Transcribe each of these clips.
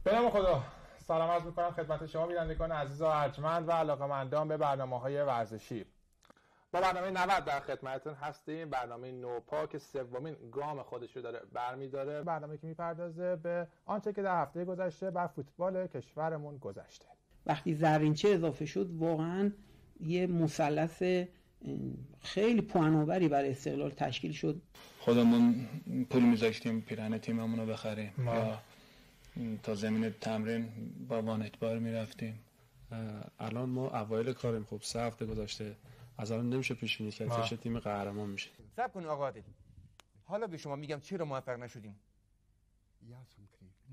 به نام خدا سلام عرض می‌کنم خدمت شما بینندگان عزیز و ارجمند و علاقه‌مندان به برنامه‌های ورزشی. با برنامه 90 در خدمتتون هستیم. برنامه نوپا که سومین گام خودش رو داره برمی‌داره. برنامه‌ای که می‌پردازه به آنچه که در هفته گذشته بر فوتبال کشورمون گذشته. وقتی زرینچه اضافه شد واقعاً یه مثلث خیلی پوان‌آوری برای استقلال تشکیل شد. خودمون پول می‌ذاشتیم پیراهن تیممون رو بخریم یا تا زمین تمرین با وانتبار میرفتیم. الان ما اوایل کاریم، خب 3 هفته گذشته، از الان نمیشه پیش بینی کرد چه تیم قهرمان میشه. صبر کن آقا عادل، حالا به شما میگم چرا موفق نشدیم.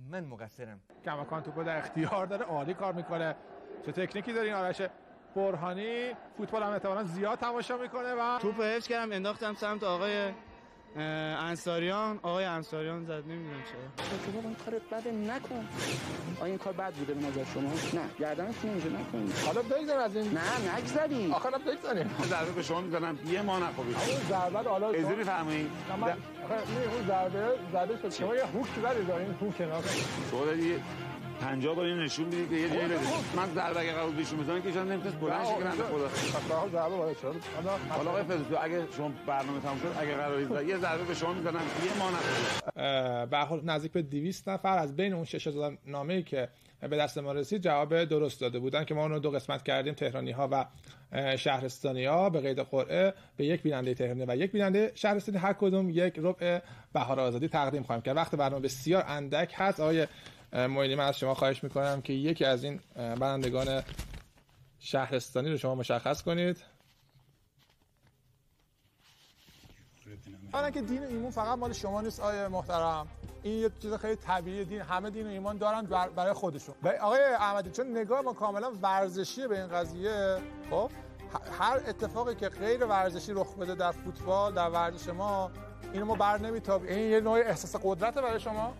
من مقصرم. کماکان توپو در اختیار داره، عالی کار میکنه. چه تکنیکی داری این آرش برهانی. فوتبال هم احتمالاً زیاد تماشا میکنه و توپو حفظ کردم انداختم سمت آقای انصاریان. آقای انصاریان زد، نمیدونم چرا. بابا این کارت بده نکن. آیا این کار بد بوده به نظر شما؟ نه، گردنتون اینجا نکنید. حالا بگذار از این. نه نگذارید. آخرام بگذاریم. ضربه به شما میزنم یه ما نخوبید. اون ضربه حالا اجازه میفرمایید. اون ضربه شد شما یه هوک زدید این هوک نه. شما دارید 50 بار نشون میدید که یه جایی بده. من ضربه اگه قرار بهشون بزنم که ایشون نمیتونه بلند شه که بنده خدا. اصلا ضربه وارد شد. حالا آقای فضلی اگه شما برنامه تموم شد اگه قراره یه ضربه به شما میزنم یه ما نخوبید. به هر حال نزدیک به 200 نفر از بین اون 6000 نامه‌ای که به دست ما رسید جواب درست داده بودن که ما اون رو 2 قسمت کردیم، تهرانی‌ها و شهرستانی‌ها به قید قرعه به یک بیننده تهرانی و یک بیننده شهرستانی هر کدوم یک ربع بهار آزادی تقدیم خواهیم کرد. وقت برنامه بسیار اندک هست. آقای معینی، من از شما خواهش می‌کنم که یکی از این برندگان شهرستانی رو شما مشخص کنید. حالا که دین و ایمان فقط مال شما نیست آقای محترم، این یه چیز خیلی طبیعیه. دین همه دین و ایمان دارن برای خودشون. آقای احمدی چون نگاه ما کاملا ورزشیه به این قضیه، خب هر اتفاقی که غیر ورزشی رخ بده در فوتبال در ورزش ما اینو ما بر نمیتابیم. این یه نوع احساس قدرته برای شما.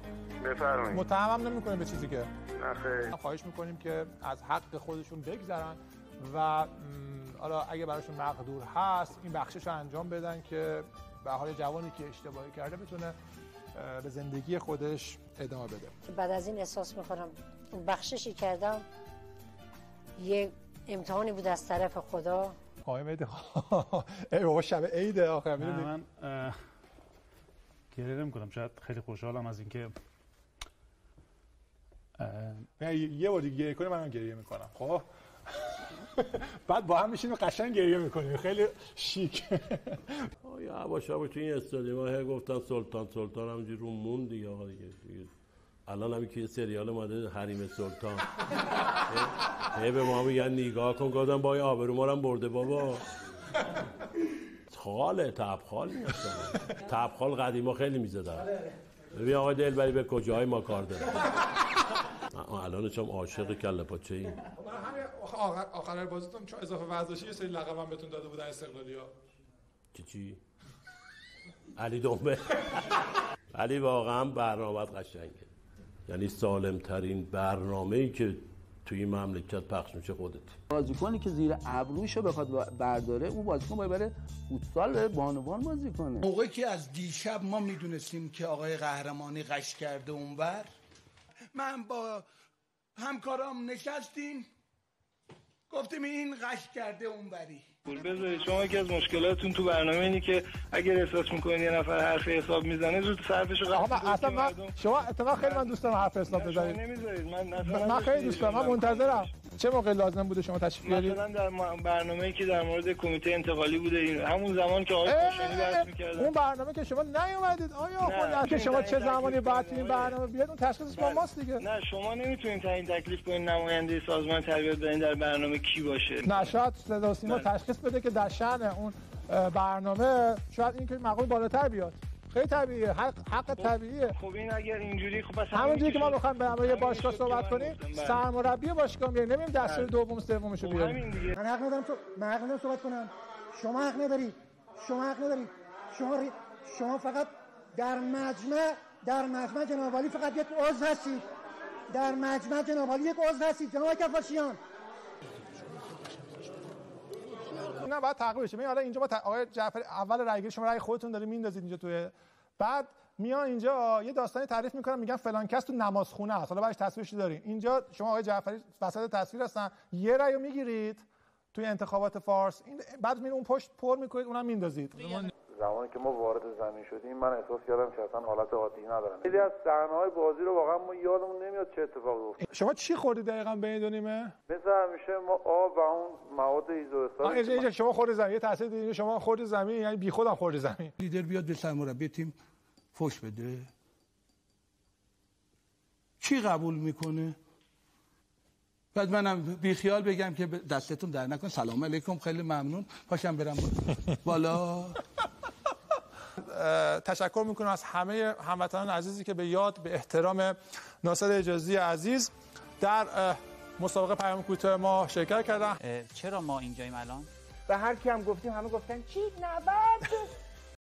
بفرمایید. متهم نمی‌کنیم به چیزی که نه خیر. خواهش می‌کنیم که از حق خودشون بگذرن و حالا اگه براشون مقدور هست این بخشش رو انجام بدن که به حال جوانی که اشتباهی کرده بتونه به زندگی خودش ادامه بده. بعد از این احساس می‌کنم بخششی کردم، یه امتحانی بود از طرف خدا. قائم ای بابا شب عید آخر می‌بینی. من گریه نمی‌کنم، شاید خیلی خوشحالم از اینکه یه بار دیگه گریه کنی منم گریه میکنم. خب بعد با هم میشینیم قشنگ گریه میکنیم، خیلی شیک. یواش یواش تو این استادیوم ها گفتن سلطان همونجوری رو مون دیگه. آقا دیگه الان هم که سریال اومده حریم سلطان هی به ما میگن نگاه کن، گفتم با آبرو ما رو برده بابا. خاله تبخال میاشتن، تبخال قدیما خیلی میزدن. ببین آقای دلبری به کجای ما کار داره. الانش هم عاشق کله پاچه ایم. آخر بازیتون چون اضافه ورزشی یه سری لقب هم بهتون داده بودن استقلالیا. چی؟ علی دنبه. علی واقعا برنامه‌ات قشنگه. یعنی سالم ترین برنامه‌ای که توی مملکت پخش میشه خودت. بازیکنی که زیر ابروشو بخواد برداره، اون بازیکن باید بره فوتسال بره بانوان بازی کنه. موقعی که از دیشب ما میدونستیم که آقای قهرمانی قش کرده اونور، من با همکارام نشستیم گفتیم این قش کرده اونوری. بذارید شما یکی از مشکلاتتون تو برنامه اینه که اگر احساس میکنید یه نفر حرف حساب میزنه زود صرفش رو اصلا شما اتفاقا خیلی من دوست دارم حرف حساب بزنید. نمیذارید. من خیلی دوست دارم، من منتظرم. چه موقع لازم بوده شما تشریف بیارید؟ مثلا در برنامه‌ای که در مورد کمیته انتقالی بوده، همون زمان که آقای کاشانی بحث می‌کردن، اون برنامه که شما نیومدید آیا خودت که شما چه زمانی بعد تو این برنامه بیاد اون تشخیصش با ماست دیگه. نه شما نمیتونید تعیین تکلیف کنید نماینده سازمان تربیت بدین در برنامه کی باشه. نه شاید صدا و سیما تشخیص بده که در شأن اون برنامه شاید این که مقام بالاتر بیاد. خیلی طبیعیه، حق طبیعیه. خب این اگر اینجوری خب پس همونجوری که ما می‌خوایم به امر باشگاه صحبت کنیم، سرمربی باشگاه میاریم، نمی‌ریم دسته دوم سومشو بیاریم. من حق ندارم صحبت کنم. شما حق نداری. شما فقط در مجمع جناب عالی فقط یک عضو هستید. در مجمع جناب عالی یک عضو هستید جناب کفاشیان. نه باید تعقیب بشه. حالا اینجا با آقای جعفری اول رایگیری شما رای خودتون دارید میندازید اینجا توی، بعد میان اینجا یه داستانی تعریف میکنن، میگن فلان کس تو نمازخونه است. حالا بعدش تصویرش داریم. اینجا شما آقای جعفری وسط تصویر هستن، یه رأیو میگیرید توی انتخابات فارس، این بعد میرید اون پشت پر میکنید، اونم میندازید. زمانی که ما وارد زمین شدیم من احساس کردم که اصلا حالت عادی ندارم. خیلی از صحنه‌های بازی رو واقعا ما یادمون نمیاد چه اتفاقی افتاد. شما چی خوردید دقیقاً بین دو نیمه؟ مثل همیشه ما آب و اون مواد ایزوستان. شما خوردید زمین، یه تاثیر دیدین شما خوردید زمین، یعنی بیخودم خوردید زمین. لیدر بیاد به سرمربی تیم فوش بده، چی قبول میکنه؟ بعد منم بیخیال بگم که دستتون در نکن، سلام علیکم، خیلی ممنون، پاشم برم بالا. تشکر میکنم از همه هموطنان عزیزی که به یاد به احترام ناصر حجازی عزیز در مسابقه پیام کوتاه ما شرکت کردن. چرا ما اینجاییم الان؟ و هر کی هم گفتیم همه گفتن چی 90